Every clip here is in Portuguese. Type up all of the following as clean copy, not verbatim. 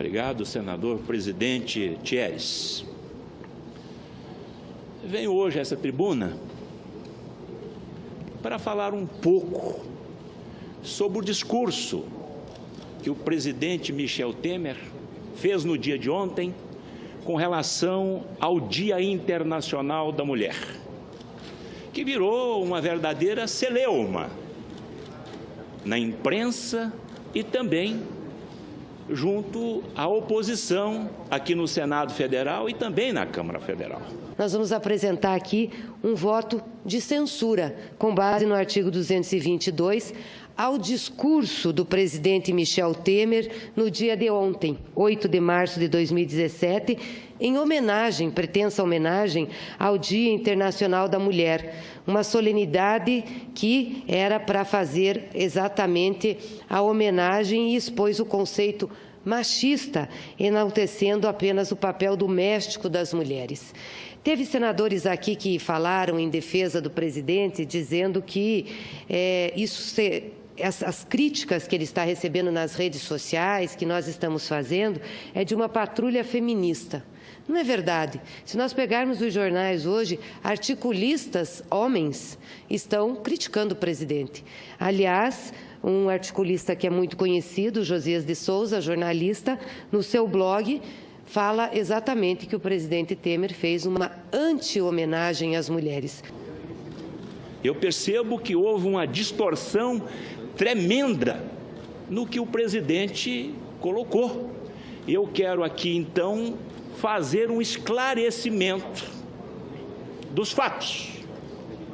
Obrigado, senador presidente Thieres. Venho hoje a essa tribuna para falar um pouco sobre o discurso que o presidente Michel Temer fez no dia de ontem com relação ao Dia Internacional da Mulher, que virou uma verdadeira celeuma na imprensa e também junto à oposição aqui no Senado Federal e também na Câmara Federal. Nós vamos apresentar aqui um voto de censura, com base no artigo 222, ao discurso do presidente Michel Temer no dia de ontem, 8 de março de 2017, em homenagem, pretensa homenagem ao Dia Internacional da Mulher, uma solenidade que era para fazer exatamente a homenagem e expôs o conceito machista, enaltecendo apenas o papel doméstico das mulheres. Teve senadores aqui que falaram em defesa do presidente, dizendo que as críticas que ele está recebendo nas redes sociais, que nós estamos fazendo, é de uma patrulha feminista. Não é verdade. Se nós pegarmos os jornais hoje, articulistas, homens, estão criticando o presidente. Aliás, um articulista que é muito conhecido, Josias de Souza, jornalista, no seu blog, fala exatamente que o presidente Temer fez uma anti-homenagem às mulheres. Eu percebo que houve uma distorção tremenda no que o presidente colocou. Eu quero aqui, então, fazer um esclarecimento dos fatos.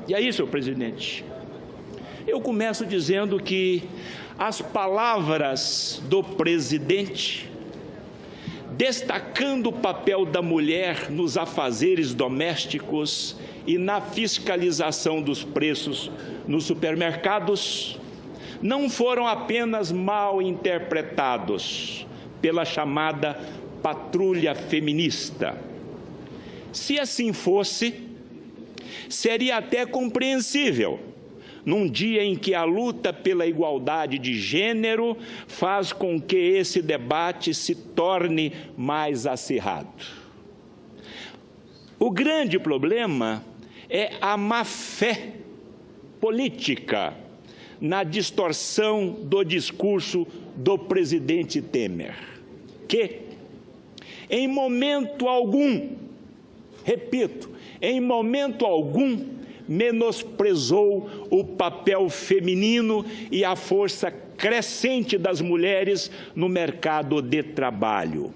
E aí, senhor presidente, eu começo dizendo que as palavras do presidente, destacando o papel da mulher nos afazeres domésticos e na fiscalização dos preços nos supermercados, não foram apenas mal interpretados pela chamada patrulha feminista. Se assim fosse, seria até compreensível, num dia em que a luta pela igualdade de gênero faz com que esse debate se torne mais acirrado. O grande problema é a má-fé política na distorção do discurso do presidente Temer, que, em momento algum, repito, em momento algum, menosprezou o papel feminino e a força crescente das mulheres no mercado de trabalho,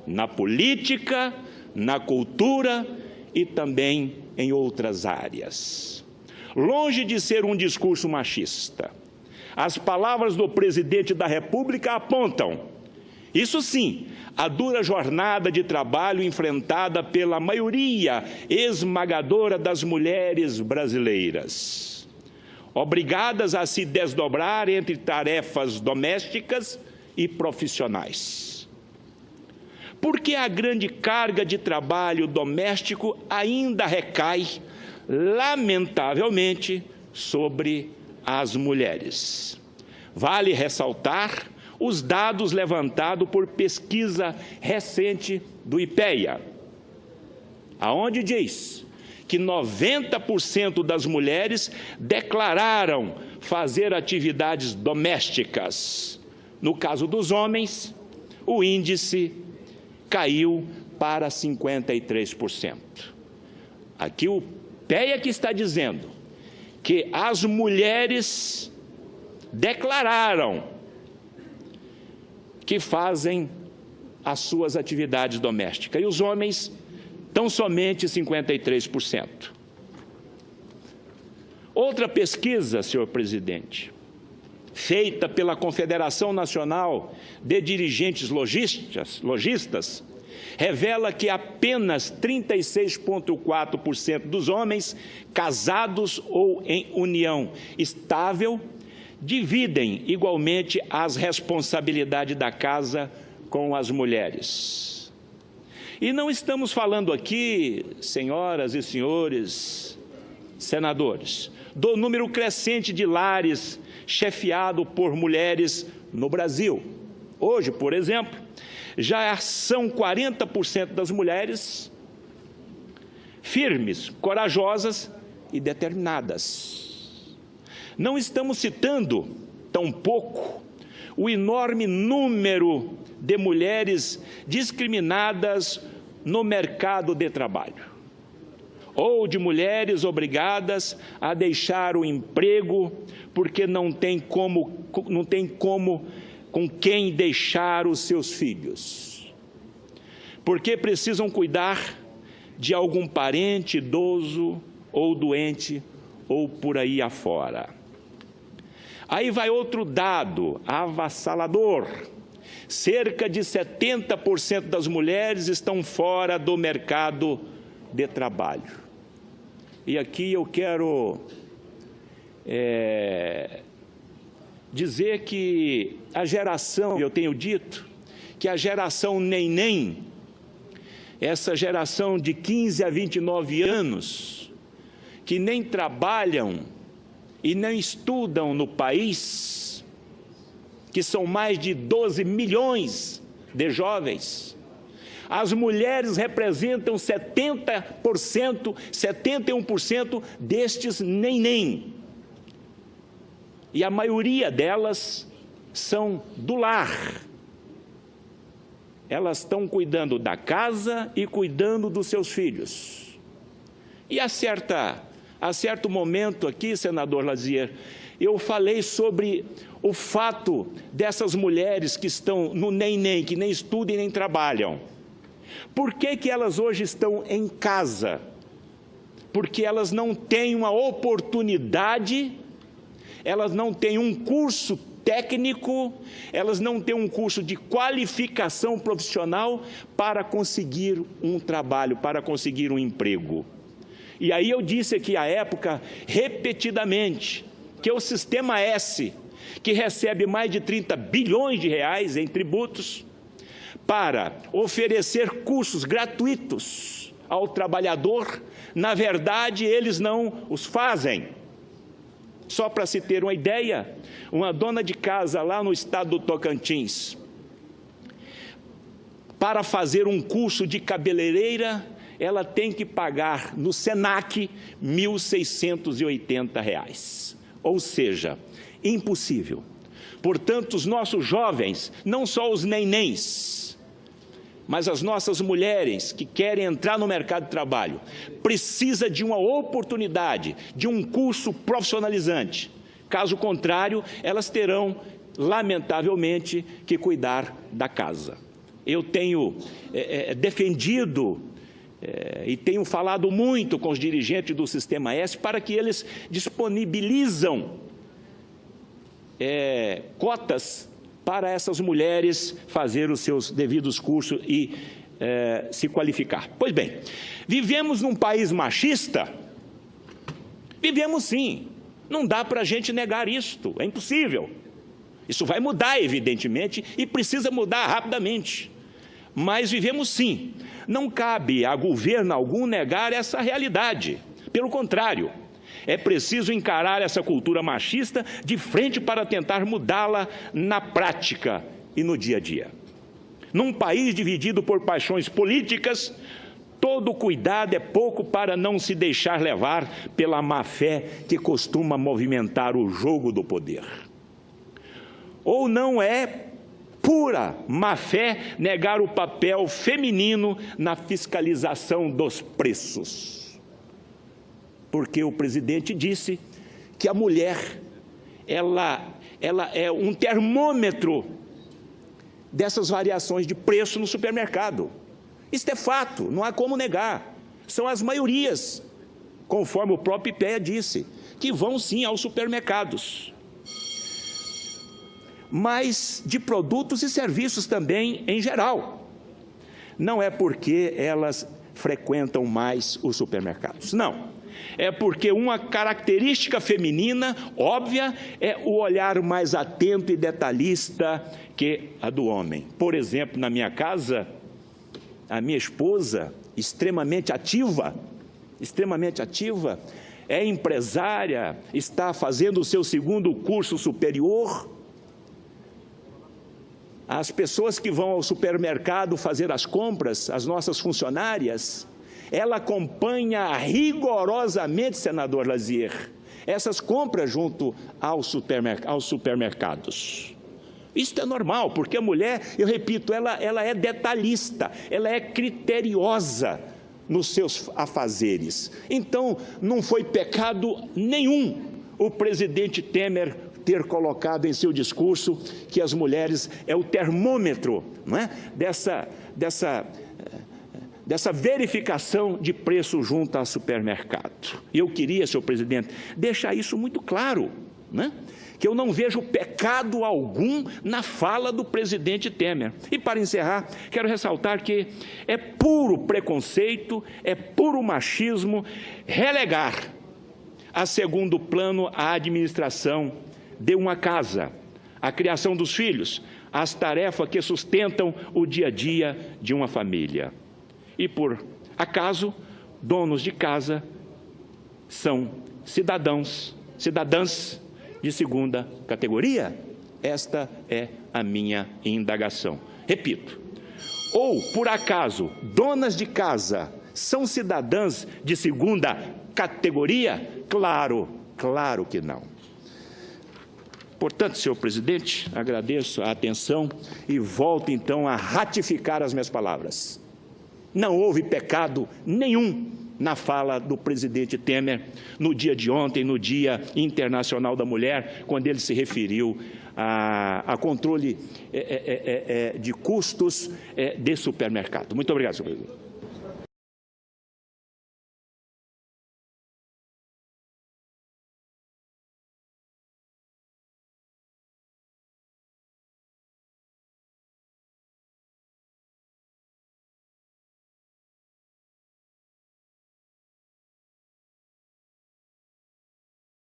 na política, na cultura e também em outras áreas. Longe de ser um discurso machista, as palavras do presidente da República apontam, isso sim, a dura jornada de trabalho enfrentada pela maioria esmagadora das mulheres brasileiras, obrigadas a se desdobrar entre tarefas domésticas e profissionais. Porque a grande carga de trabalho doméstico ainda recai, lamentavelmente, sobre as mulheres. Vale ressaltar os dados levantados por pesquisa recente do IPEA, aonde diz que 90% das mulheres declararam fazer atividades domésticas. No caso dos homens, o índice caiu para 53%. Aqui o IPEA que está dizendo que as mulheres declararam que fazem as suas atividades domésticas, e os homens tão somente 53%. Outra pesquisa, senhor presidente, feita pela Confederação Nacional de Dirigentes Logistas, revela que apenas 36,4% dos homens casados ou em união estável dividem igualmente as responsabilidades da casa com as mulheres. E não estamos falando aqui, senhoras e senhores senadores, do número crescente de lares chefiado por mulheres no Brasil. Hoje, por exemplo, já são 40% das mulheres firmes, corajosas e determinadas. Não estamos citando, tampouco, o enorme número de mulheres discriminadas no mercado de trabalho, ou de mulheres obrigadas a deixar o emprego porque não tem com quem deixar os seus filhos, porque precisam cuidar de algum parente idoso ou doente ou por aí afora. Aí vai outro dado avassalador: cerca de 70% das mulheres estão fora do mercado de trabalho. E aqui eu quero dizer que a geração, eu tenho dito, que a geração neném, essa geração de 15 a 29 anos, que nem trabalham e nem estudam no país, que são mais de 12 milhões de jovens, as mulheres representam 70%, 71% destes neném. E a maioria delas são do lar. Elas estão cuidando da casa e cuidando dos seus filhos. E a certo momento aqui, senador Lazier, eu falei sobre o fato dessas mulheres que estão no neném, que nem estudam e nem trabalham. Por que elas hoje estão em casa? Porque elas não têm uma oportunidade, elas não têm um curso técnico, elas não têm um curso de qualificação profissional para conseguir um trabalho, para conseguir um emprego. E aí eu disse aqui à época, repetidamente, que o Sistema S, que recebe mais de 30 bilhões de reais em tributos, para oferecer cursos gratuitos ao trabalhador, na verdade, eles não os fazem. Só para se ter uma ideia, uma dona de casa lá no estado do Tocantins, para fazer um curso de cabeleireira, ela tem que pagar no SENAC R$ 1.680. Ou seja, impossível. Portanto, os nossos jovens, não só os nenéns, mas as nossas mulheres que querem entrar no mercado de trabalho, precisa de uma oportunidade, de um curso profissionalizante. Caso contrário, elas terão, lamentavelmente, que cuidar da casa. Eu tenho defendido e tenho falado muito com os dirigentes do Sistema S para que eles disponibilizam cotas para essas mulheres fazer os seus devidos cursos e se qualificar. Pois bem, vivemos num país machista? Vivemos sim, não dá para a gente negar isto, é impossível. Isso vai mudar, evidentemente, e precisa mudar rapidamente. Mas vivemos sim, não cabe a governo algum negar essa realidade, pelo contrário. É preciso encarar essa cultura machista de frente para tentar mudá-la na prática e no dia a dia. Num país dividido por paixões políticas, todo cuidado é pouco para não se deixar levar pela má-fé que costuma movimentar o jogo do poder. Ou não é pura má-fé negar o papel feminino na fiscalização dos preços. Porque o presidente disse que a mulher, ela é um termômetro dessas variações de preço no supermercado. Isso é fato, não há como negar. São as maiorias, conforme o próprio IPEA disse, que vão sim aos supermercados. Mas de produtos e serviços também em geral. Não é porque elas frequentam mais os supermercados, não. É porque uma característica feminina, óbvia, é o olhar mais atento e detalhista que a do homem. Por exemplo, na minha casa, a minha esposa, extremamente ativa, é empresária, está fazendo o seu segundo curso superior, as pessoas que vão ao supermercado fazer as compras, as nossas funcionárias, ela acompanha rigorosamente, senador Lazier, essas compras junto aos supermercados. Isso é normal, porque a mulher, eu repito, ela é detalhista, ela é criteriosa nos seus afazeres. Então, não foi pecado nenhum o presidente Temer ter colocado em seu discurso que as mulheres é o termômetro, não é? dessa verificação de preço junto ao supermercado. E eu queria, senhor presidente, deixar isso muito claro, né? Que eu não vejo pecado algum na fala do presidente Temer. E para encerrar, quero ressaltar que é puro preconceito, é puro machismo relegar a segundo plano a administração de uma casa, a criação dos filhos, as tarefas que sustentam o dia a dia de uma família. E por acaso, donos de casa são cidadãs de segunda categoria? Esta é a minha indagação. Repito, ou por acaso, donas de casa são cidadãs de segunda categoria? Claro que não. Portanto, senhor presidente, agradeço a atenção e volto então a ratificar as minhas palavras. Não houve pecado nenhum na fala do presidente Temer no dia de ontem, no Dia Internacional da Mulher, quando ele se referiu a controle de custos de supermercado. Muito obrigado, senhor presidente.